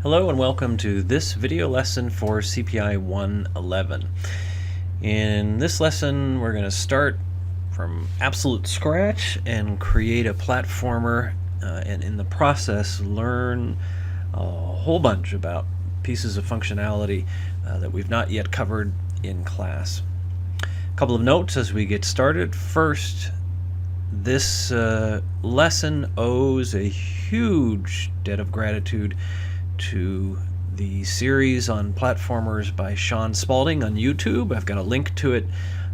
Hello and welcome to this video lesson for CPI 111. In this lesson we're going to start from absolute scratch and create a platformer and in the process learn a whole bunch about pieces of functionality that we've not yet covered in class. A couple of notes as we get started. First, this lesson owes a huge debt of gratitude to the series on platformers by Sean Spalding on YouTube. I've got a link to it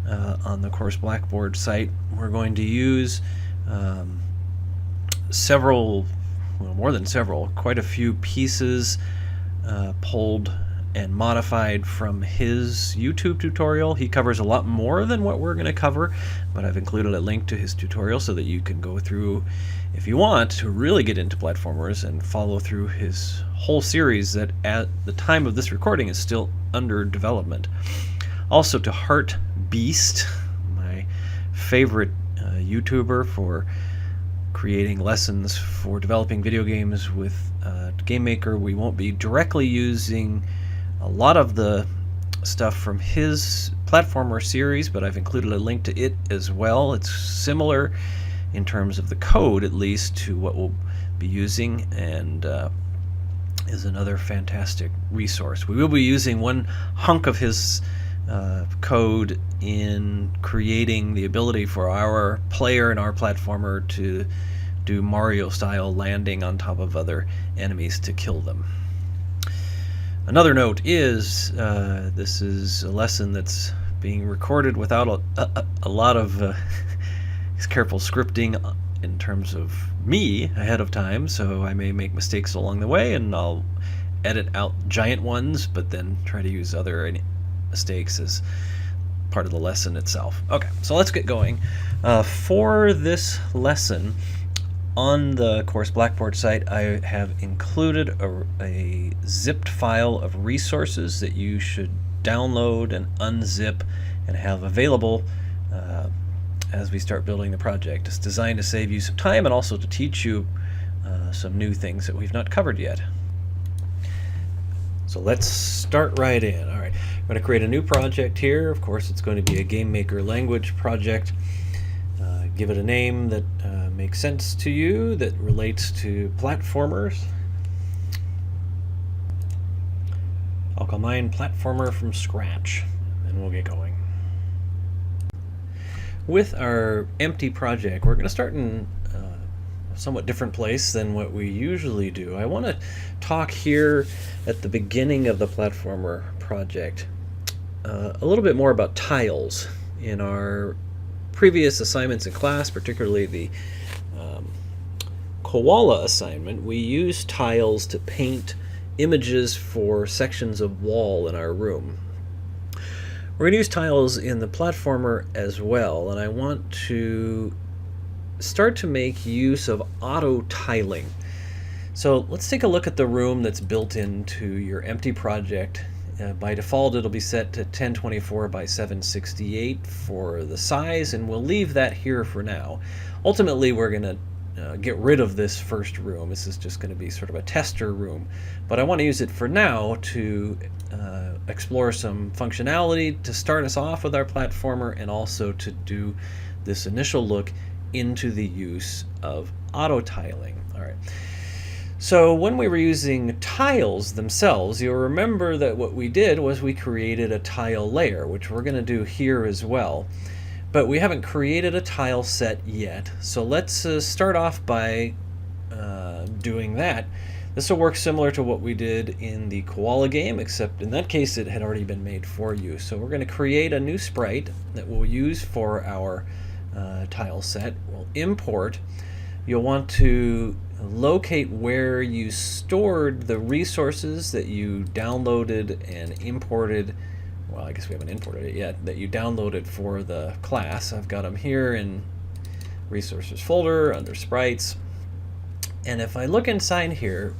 on the course Blackboard site. We're going to use more than several, quite a few pieces pulled and modified from his YouTube tutorial. He covers a lot more than what we're going to cover, but I've included a link to his tutorial so that you can go through, if you want to really get into platformers, and follow through his whole series that at the time of this recording is still under development. Also to Heart Beast, my favorite YouTuber for creating lessons for developing video games with GameMaker. We won't be directly using a lot of the stuff from his platformer series, but I've included a link to it as well. It's similar in terms of the code, at least, to what we'll be using, and is another fantastic resource. We will be using one hunk of his code in creating the ability for our player and our platformer to do Mario-style landing on top of other enemies to kill them. Another note is this is a lesson that's being recorded without a lot of careful scripting in terms of me ahead of time, so I may make mistakes along the way, and I'll edit out giant ones, but then try to use other mistakes as part of the lesson itself. Okay, so let's get going. For this lesson, on the course Blackboard site, I have included a zipped file of resources that you should download and unzip and have available as we start building the project. It's designed to save you some time and also to teach you some new things that we've not covered yet. So let's start right in. All right, I'm going to create a new project here. Of course, it's going to be a GameMaker language project. Give it a name that makes sense to you, that relates to platformers. I'll call mine Platformer from Scratch, and we'll get going. With our empty project, we're going to start in a somewhat different place than what we usually do. I want to talk here at the beginning of the platformer project a little bit more about tiles. In our previous assignments in class, particularly the koala assignment, we used tiles to paint images for sections of wall in our room. We're going to use tiles in the platformer as well, and I want to start to make use of auto tiling. So let's take a look at the room that's built into your empty project. By default, it'll be set to 1024 by 768 for the size, and we'll leave that here for now. Ultimately, we're going to get rid of this first room. This is just going to be sort of a tester room, but I want to use it for now to explore some functionality to start us off with our platformer, and also to do this initial look into the use of auto tiling. All right. So when we were using tiles themselves, you'll remember that what we did was we created a tile layer, which we're going to do here as well. But we haven't created a tile set yet, so let's start off by doing that. This will work similar to what we did in the koala game, except in that case it had already been made for you. So we're going to create a new sprite that we'll use for our tile set. We'll import. You'll want to locate where you stored the resources that you downloaded and imported. Well, I guess we haven't imported it yet, that you downloaded for the class. I've got them here in resources folder under sprites. And if I look inside here,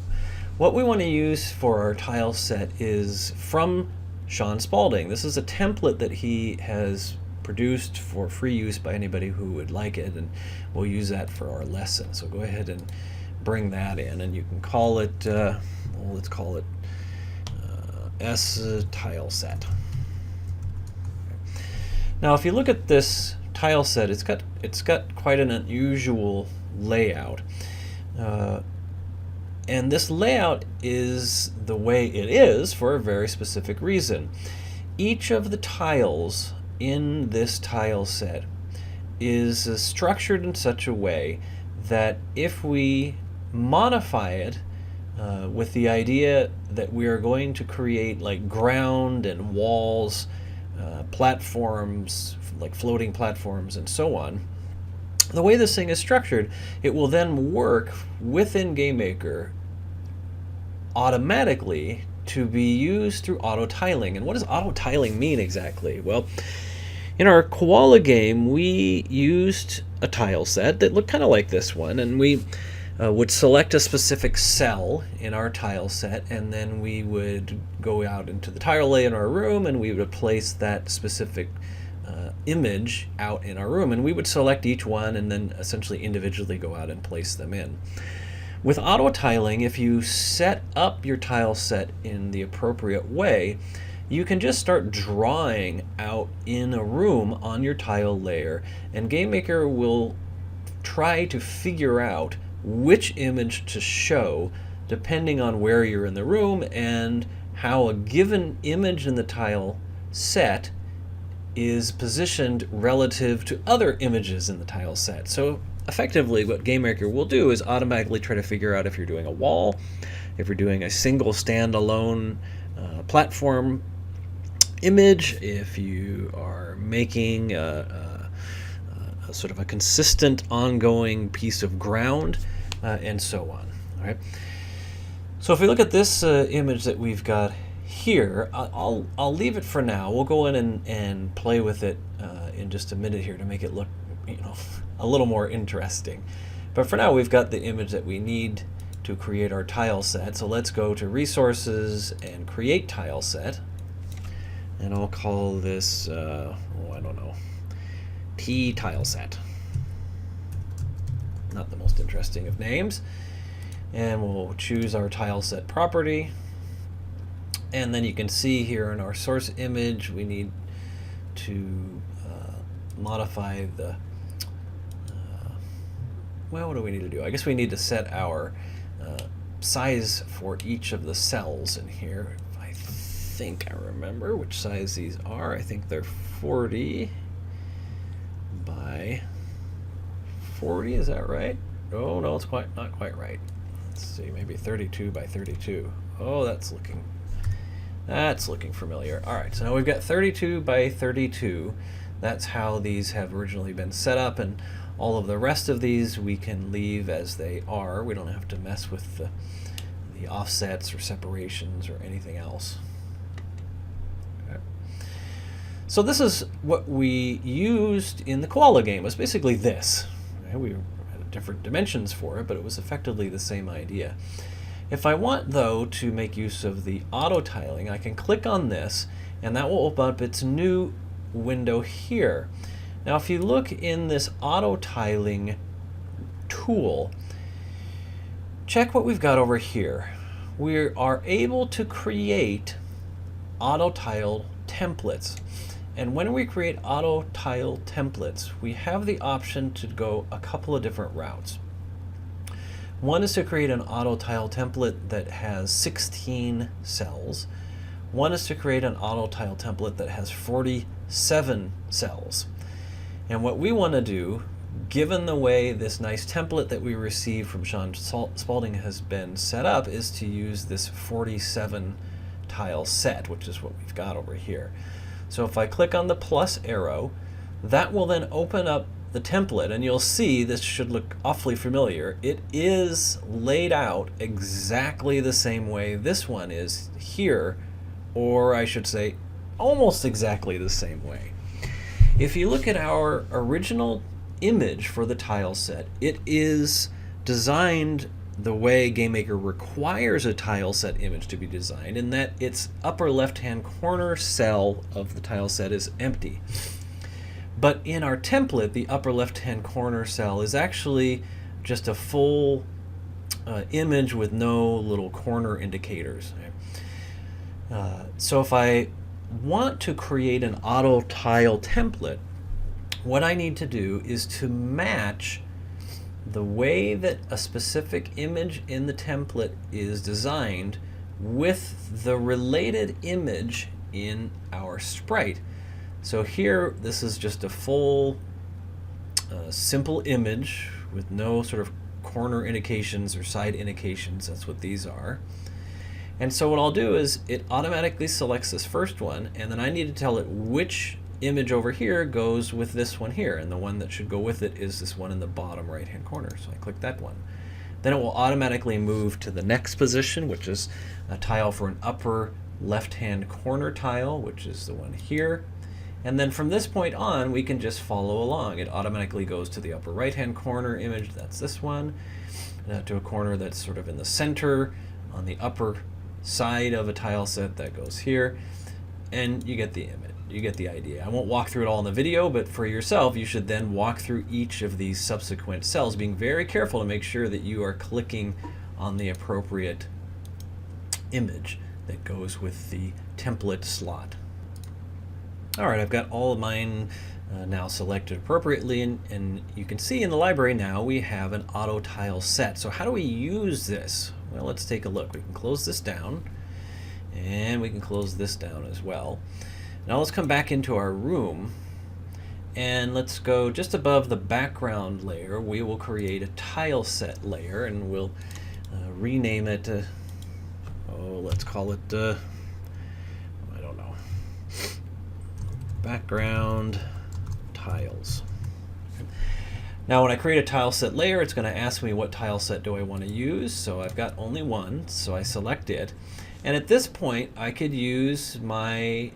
what we want to use for our tile set is from Sean Spalding. This is a template that he has produced for free use by anybody who would like it, and we'll use that for our lesson. So go ahead and bring that in, and you can call it, we'll let's call it S tile set. Now, if you look at this tile set, it's got quite an unusual layout, and this layout is the way it is for a very specific reason. Each of the tiles in this tile set is structured in such a way that if we modify it with the idea that we are going to create like ground and walls, platforms, like floating platforms and so on, the way this thing is structured, it will then work within GameMaker automatically to be used through auto tiling. And what does auto tiling mean exactly? Well, in our Koala game, we used a tile set that looked kind of like this one, and we would select a specific cell in our tile set, and then we would go out into the tile lay in our room, and we would place that specific image out in our room, and we would select each one and then essentially individually go out and place them in. With auto tiling, if you set up your tile set in the appropriate way, you can just start drawing out in a room on your tile layer, and GameMaker will try to figure out which image to show depending on where you're in the room and how a given image in the tile set is positioned relative to other images in the tile set. So effectively what GameMaker will do is automatically try to figure out if you're doing a wall, if you're doing a single standalone platform image, if you are making a sort of a consistent ongoing piece of ground, and so on. All right. So if we look at this image that we've got here, I'll leave it for now. We'll go in and play with it in just a minute here to make it look, a little more interesting. But for now, we've got the image that we need to create our tile set. So let's go to Resources and Create Tile Set. And I'll call this, I don't know, T tile set. Not the most interesting of names. And we'll choose our tile set property. And then you can see here in our source image, we need to modify the, well, what do we need to do? I guess we need to set our size for each of the cells in here. I think I remember which size these are. I think they're 40 by 40, is that right? Oh no, it's not quite right. Let's see, maybe 32 by 32. Oh, that's looking familiar. All right, so now we've got 32 by 32. That's how these have originally been set up, and all of the rest of these we can leave as they are. We don't have to mess with the offsets or separations or anything else. Okay. So this is what we used in the Koala game. It was basically this. Okay, we had different dimensions for it, but it was effectively the same idea. If I want, though, to make use of the auto tiling, I can click on this, and that will open up its new window here. Now, if you look in this auto tiling tool, check what we've got over here. We are able to create auto tile templates. And when we create auto tile templates, we have the option to go a couple of different routes. One is to create an auto tile template that has 16 cells. One is to create an auto tile template that has 47 cells. And what we want to do, given the way this nice template that we received from Sean Spalding has been set up, is to use this 47 tile set, which is what we've got over here. So if I click on the plus arrow, that will then open up the template, and you'll see this should look awfully familiar. It is laid out exactly the same way this one is here, or I should say almost exactly the same way. If you look at our original image for the tile set, it is designed the way GameMaker requires a tile set image to be designed, in that its upper left-hand corner cell of the tile set is empty. But in our template, the upper left-hand corner cell is actually just a full image with no little corner indicators. So if I want to create an auto tile template, what I need to do is to match the way that a specific image in the template is designed with the related image in our sprite. So here, this is just a full simple image with no sort of corner indications or side indications. That's what these are. And so what I'll do is it automatically selects this first one, and then I need to tell it which image over here goes with this one here, and the one that should go with it is this one in the bottom right hand corner. So I click that one. Then it will automatically move to the next position, which is a tile for an upper left hand corner tile, which is the one here. And then from this point on, we can just follow along. It automatically goes to the upper right hand corner image, that's this one, to a corner that's sort of in the center on the upper side of a tile set that goes here, and you get the image. You get the idea. I won't walk through it all in the video, but for yourself, you should then walk through each of these subsequent cells, being very careful to make sure that you are clicking on the appropriate image that goes with the template slot. All right, I've got all of mine now selected appropriately, and you can see in the library now we have an auto tile set. So how do we use this? Well, let's take a look. We can close this down, and we can close this down as well. Now let's come back into our room, and let's go just above the background layer. We will create a tile set layer, and we'll rename it, let's call it, I don't know, background tiles. Now when I create a tile set layer, it's going to ask me what tile set do I want to use. So I've got only one, so I select it. And at this point, I could use my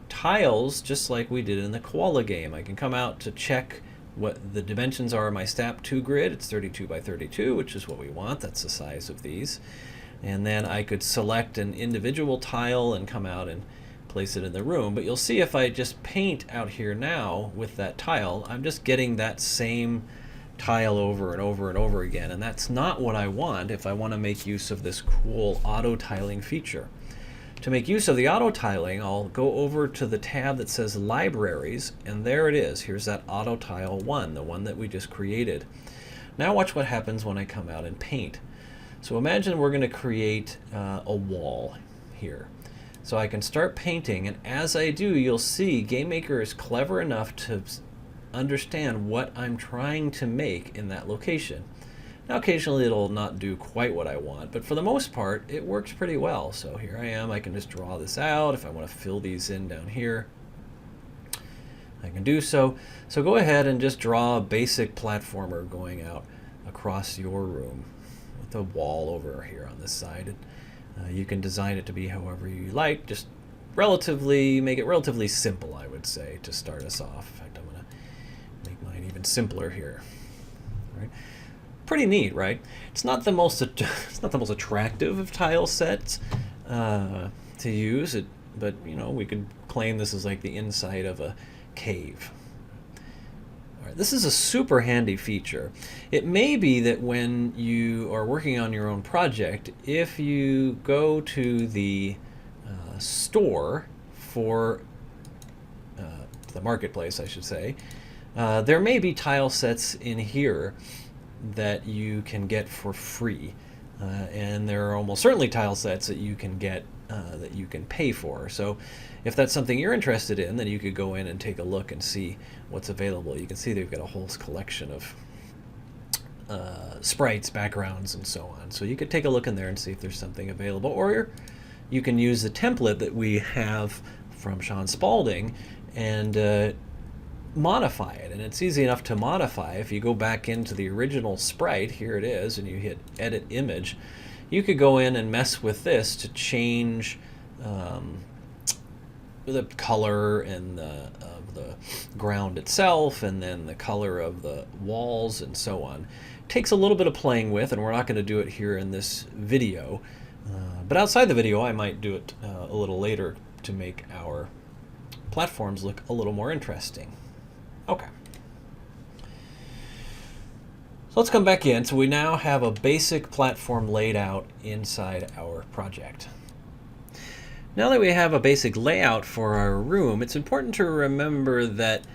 tiles just like we did in the koala game. I can come out to check what the dimensions are of my STAP 2 grid. It's 32 by 32, which is what we want. That's the size of these. And then I could select an individual tile and come out and place it in the room. But you'll see if I just paint out here now with that tile, I'm just getting that same tile over and over and over again. And that's not what I want if I want to make use of this cool auto tiling feature. To make use of the auto tiling, I'll go over to the tab that says Libraries, and there it is. Here's that auto tile 1, the one that we just created. Now watch what happens when I come out and paint. So imagine we're going to create a wall here. So I can start painting, and as I do, you'll see GameMaker is clever enough to understand what I'm trying to make in that location. Now occasionally it'll not do quite what I want, but for the most part it works pretty well. So here I am, I can just draw this out. If I want to fill these in down here, I can do so. So go ahead and just draw a basic platformer going out across your room with a wall over here on this side. And, you can design it to be however you like, just make it relatively simple, I would say, to start us off. In fact, I'm going to make mine even simpler here. All right. Pretty neat, right? It's not the most attractive of tile sets to use, but you know, we could claim this is like the inside of a cave. All right, this is a super handy feature. It may be that when you are working on your own project, if you go to the store for the marketplace, I should say, there may be tile sets in here that you can get for free, and there are almost certainly tile sets that you can get that you can pay for. So if that's something you're interested in, then you could go in and take a look and see what's available. You can see they've got a whole collection of sprites, backgrounds, and so on. So you could take a look in there and see if there's something available, or you can use the template that we have from Sean Spalding and modify it. And it's easy enough to modify. If you go back into the original sprite, here it is, and you hit edit image, you could go in and mess with this to change the color and of the ground itself, and then the color of the walls and so on. It takes a little bit of playing with, and we're not going to do it here in this video, but outside the video I might do it a little later to make our platforms look a little more interesting. Okay. So let's come back in. So we now have a basic platform laid out inside our project. Now that we have a basic layout for our room, it's important to remember that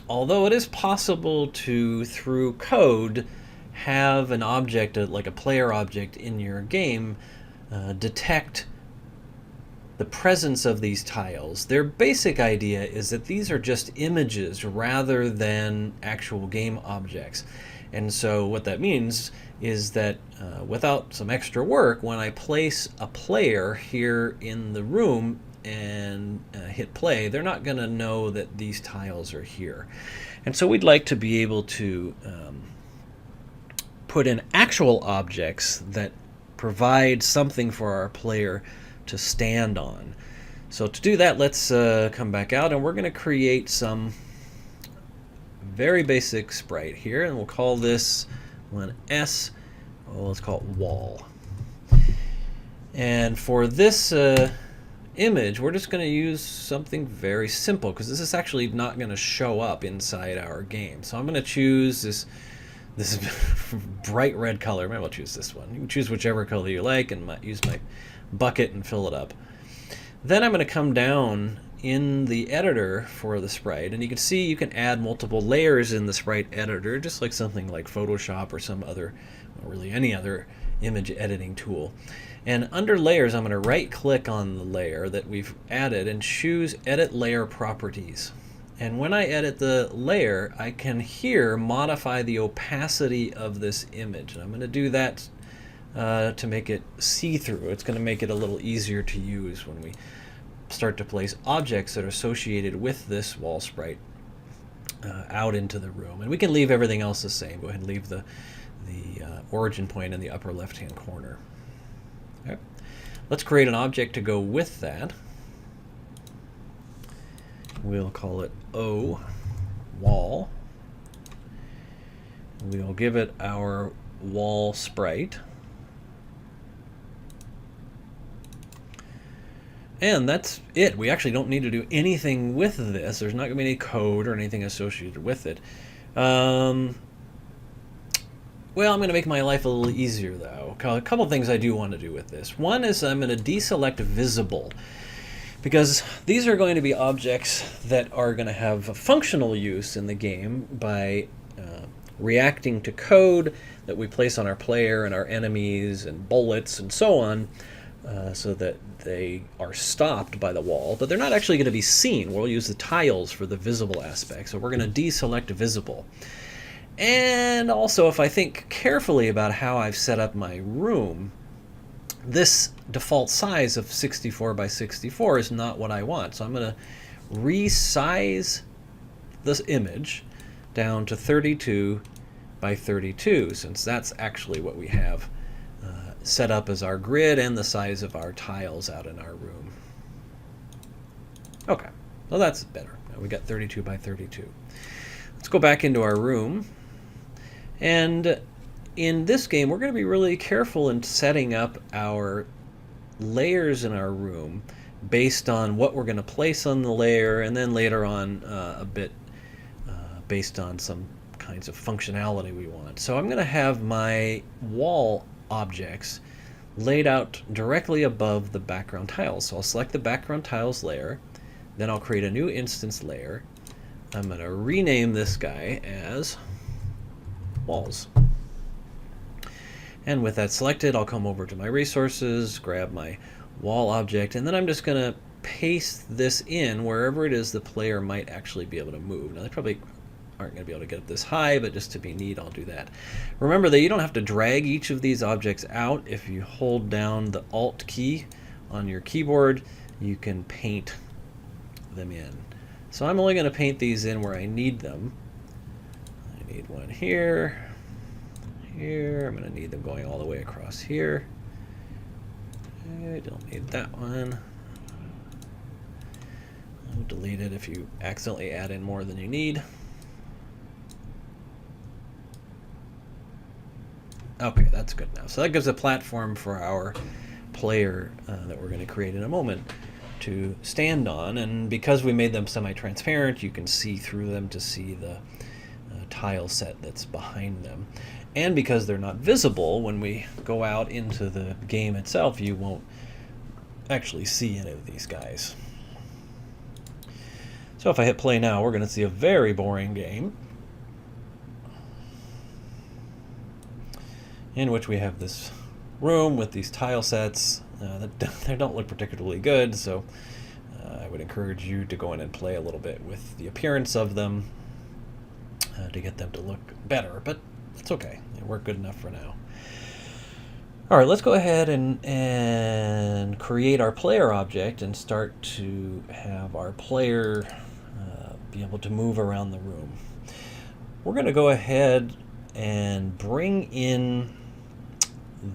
although it is possible to, through code, have an object, like a player object in your game, detect the presence of these tiles, their basic idea is that these are just images rather than actual game objects. And so what that means is that without some extra work, when I place a player here in the room and hit play, they're not going to know that these tiles are here. And so we'd like to be able to put in actual objects that provide something for our player to stand on. So to do that, let's come back out, and we're going to create some very basic sprite here, and we'll call this one S. Well, let's call it wall. And for this image, we're just going to use something very simple because this is actually not going to show up inside our game. So I'm going to choose this bright red color. Maybe I'll choose this one. You can choose whichever color you like and use my bucket and fill it up. Then I'm going to come down in the editor for the sprite, and you can see you can add multiple layers in the sprite editor, just like something like Photoshop or some other, well, really any other image editing tool. And under layers, I'm going to right click on the layer that we've added and choose edit layer properties. And when I edit the layer, I can here modify the opacity of this image. And I'm going to do that to make it see-through. It's going to make it a little easier to use when we start to place objects that are associated with this wall sprite out into the room. And we can leave everything else the same. Go ahead and leave the origin point in the upper left-hand corner. Okay. Let's create an object to go with that. We'll call it O wall. We'll give it our wall sprite. And that's it. We actually don't need to do anything with this. There's not going to be any code or anything associated with it. Well, I'm going to make my life a little easier, though. A couple things I do want to do with this. One is I'm going to deselect visible, because these are going to be objects that are going to have a functional use in the game by reacting to code that we place on our player and our enemies and bullets and so on, so that they are stopped by the wall, but they're not actually going to be seen. We'll use the tiles for the visible aspect, so we're going to deselect visible. And also, if I think carefully about how I've set up my room, this default size of 64 by 64 is not what I want. So I'm going to resize this image down to 32 by 32, since that's actually what we have set up as our grid and the size of our tiles out in our room. Okay, well that's better. Now we got 32 by 32. Let's go back into our room. And in this game, we're going to be really careful in setting up our layers in our room based on what we're going to place on the layer, and then later on a bit based on some kinds of functionality we want. So I'm going to have my wall objects laid out directly above the background tiles. So I'll select the background tiles layer, then I'll create a new instance layer. I'm going to rename this guy as walls. And with that selected, I'll come over to my resources, grab my wall object, and then I'm just going to paste this in wherever it is the player might actually be able to move. Now they probably aren't going to be able to get up this high, but just to be neat, I'll do that. Remember that you don't have to drag each of these objects out. If you hold down the Alt key on your keyboard, you can paint them in. So I'm only going to paint these in where I need them. I need one here, here. I'm going to need them going all the way across here. I don't need that one. I'll delete it if you accidentally add in more than you need. Okay, that's good now. So that gives a platform for our player that we're going to create in a moment to stand on. And because we made them semi-transparent, you can see through them to see the tile set that's behind them. And because they're not visible, when we go out into the game itself, you won't actually see any of these guys. So if I hit play now, we're going to see a very boring game in which we have this room with these tile sets that they don't look particularly good, so I would encourage you to go in and play a little bit with the appearance of them to get them to look better, but it's okay. They work good enough for now. All right, let's go ahead and create our player object and start to have our player be able to move around the room. We're going to go ahead and bring in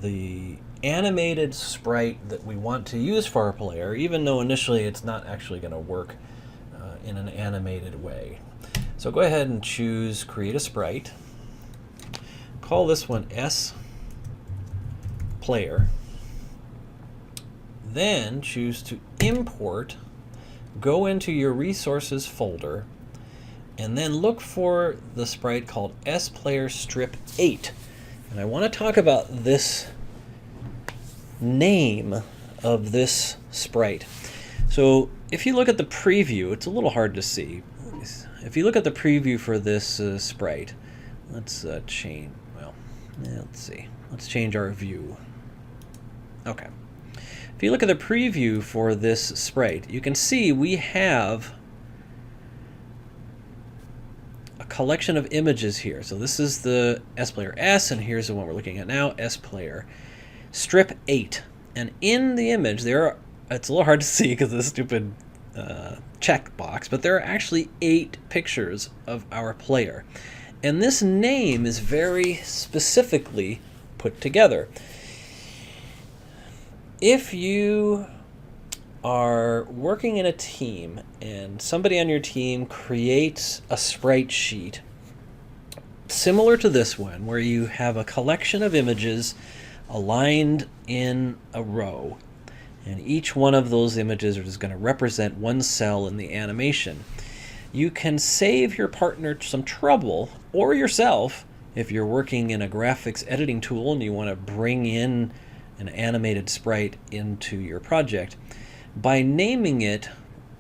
the animated sprite that we want to use for our player, even though initially it's not actually going to work in an animated way. So go ahead and choose Create a Sprite. Call this one S Player. Then choose to import, go into your resources folder, and then look for the sprite called S Player Strip 8. And I want to talk about this name of this sprite. So if you look at the preview, it's a little hard to see. If you look at the preview for this sprite, let's change, well, let's see. Let's change our view. Okay. If you look at the preview for this sprite, you can see we have a collection of images here. So this is the S Player S, and here's the one we're looking at now, S Player Strip 8. And in the image, there are, it's a little hard to see because of the stupid check box, but there are actually 8 pictures of our player. And this name is very specifically put together. If you are working in a team and somebody on your team creates a sprite sheet similar to this one, where you have a collection of images aligned in a row, and each one of those images is going to represent one cell in the animation, you can save your partner some trouble, or yourself, if you're working in a graphics editing tool and you want to bring in an animated sprite into your project, by naming it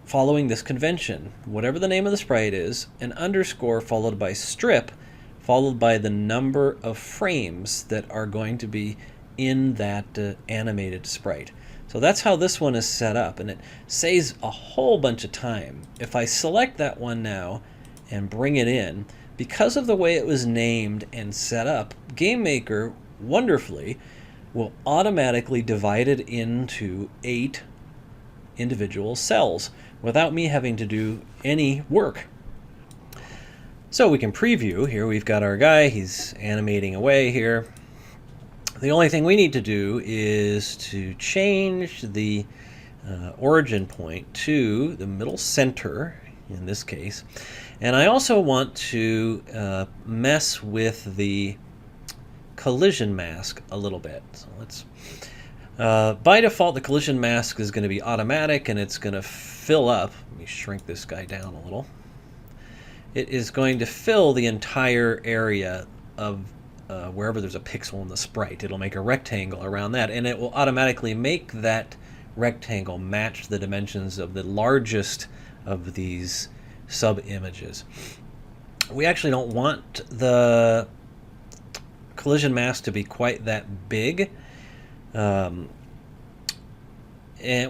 following this convention. Whatever the name of the sprite is, an underscore followed by strip, followed by the number of frames that are going to be in that animated sprite. So that's how this one is set up, and it saves a whole bunch of time. If I select that one now and bring it in, because of the way it was named and set up, GameMaker wonderfully will automatically divide it into 8 individual cells without me having to do any work. So we can preview. Here we've got our guy, he's animating away here. The only thing we need to do is to change the origin point to the middle center in this case, and I also want to mess with the collision mask a little bit. So let's by default the collision mask is going to be automatic, and it's going to fill up. Let me shrink this guy down a little. It is going to fill the entire area of wherever there's a pixel in the sprite. It'll make a rectangle around that, and it will automatically make that rectangle match the dimensions of the largest of these sub images. We actually don't want the collision mask to be quite that big. And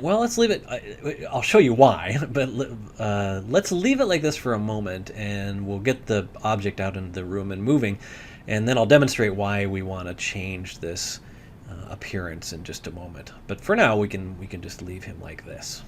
well, let's leave it. I'll show you why, but let's leave it like this for a moment, and we'll get the object out into the room and moving, and then I'll demonstrate why we want to change this appearance in just a moment. But for now, we can just leave him like this.